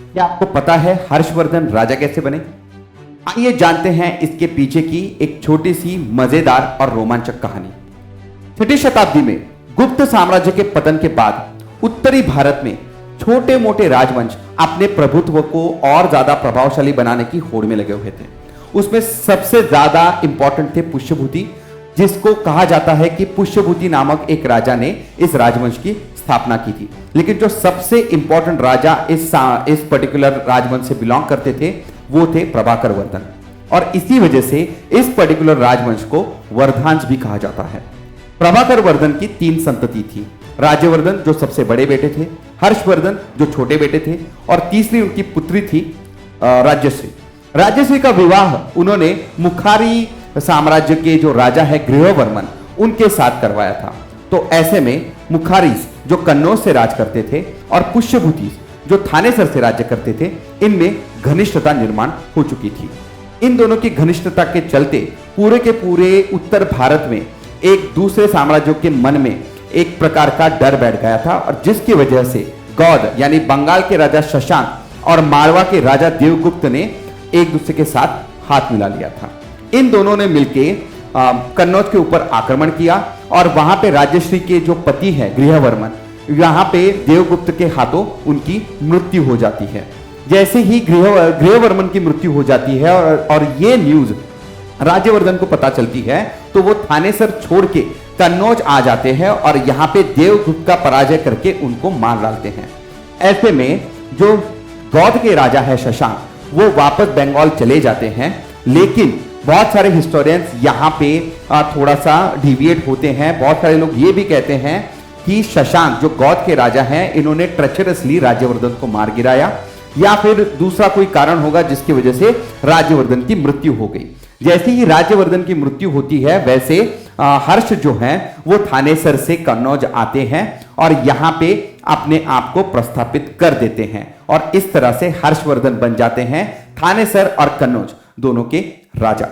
क्या आपको पता है हर्षवर्धन राजा कैसे बने? आइए जानते हैं इसके पीछे की एक छोटी सी मजेदार और रोमांचक कहानी। 6वीं शताब्दी में गुप्त साम्राज्य के पतन के बाद उत्तरी भारत में छोटे मोटे राजवंश अपने प्रभुत्व को और ज्यादा प्रभावशाली बनाने की होड़ में लगे हुए थे। उसमें सबसे ज्यादा इंपॉर्टेंट थे पुष्यभूति, जिसको कहा जाता है कि पुष्यभूति नामक एक राजा ने इस राजवंश की स्थापना की थी। लेकिन जो सबसे इंपॉर्टेंट राजा इस पर्टिकुलर राजवंश से बिलोंग करते थे वो थे प्रभाकर वर्धन, और इसी वजह से इस पर्टिकुलर राजवंश को वर्धांश भी कहा जाता है। प्रभाकर वर्धन की 3 संतति थी। राज्यवर्धन जो सबसे बड़े बेटे थे, हर्षवर्धन जो छोटे बेटे थे, और तीसरी उनकी पुत्री थी राज्यश्री। राज्यश्री का विवाह उन्होंने मुखारी साम्राज्य के जो राजा है गृहवर्मन उनके साथ करवाया था। तो ऐसे में मुखारीस जो कन्नौज से राज करते थे और पुष्यभूति जो थानेसर से राज्य करते थे, इनमें घनिष्ठता निर्माण हो चुकी थी। इन दोनों की घनिष्ठता के चलते पूरे के पूरे उत्तर भारत में एक दूसरे साम्राज्यों के मन में एक प्रकार का डर बैठ गया था, और जिसकी वजह से गौड़ यानी बंगाल के राजा शशांक और मारवा के राजा देवगुप्त ने एक दूसरे के साथ हाथ मिला लिया था। इन दोनों ने मिलकर कन्नौज के ऊपर आक्रमण किया, और वहां पे राज्यश्री के जो पति है गृहवर्मन, यहाँ पे देवगुप्त के हाथों उनकी मृत्यु हो जाती है। जैसे ही गृहवर्मन की मृत्यु हो जाती है और ये न्यूज राज्यवर्धन को पता चलती है, तो वो थानेसर छोड़ के कन्नौज आ जाते हैं और यहाँ पे देवगुप्त का पराजय करके उनको मार डालते हैं। ऐसे में जो गौड़ के राजा है शशांक, वो वापस बंगाल चले जाते हैं। लेकिन बहुत सारे हिस्टोरियंस यहाँ पे थोड़ा सा डिविएट होते हैं। बहुत सारे लोग ये भी कहते हैं कि शशांक जो गौड़ के राजा हैं, इन्होंने ट्रेचरसली राज्यवर्धन को मार गिराया, या फिर दूसरा कोई कारण होगा जिसकी वजह से राज्यवर्धन की मृत्यु हो गई। जैसे ही राज्यवर्धन की मृत्यु होती है, वैसे हर्ष जो हैं वो थानेसर से कन्नौज आते हैं और यहाँ पे अपने आप को प्रस्थापित कर देते हैं, और इस तरह से हर्षवर्धन बन जाते हैं थानेसर और कन्नौज दोनों के राजा।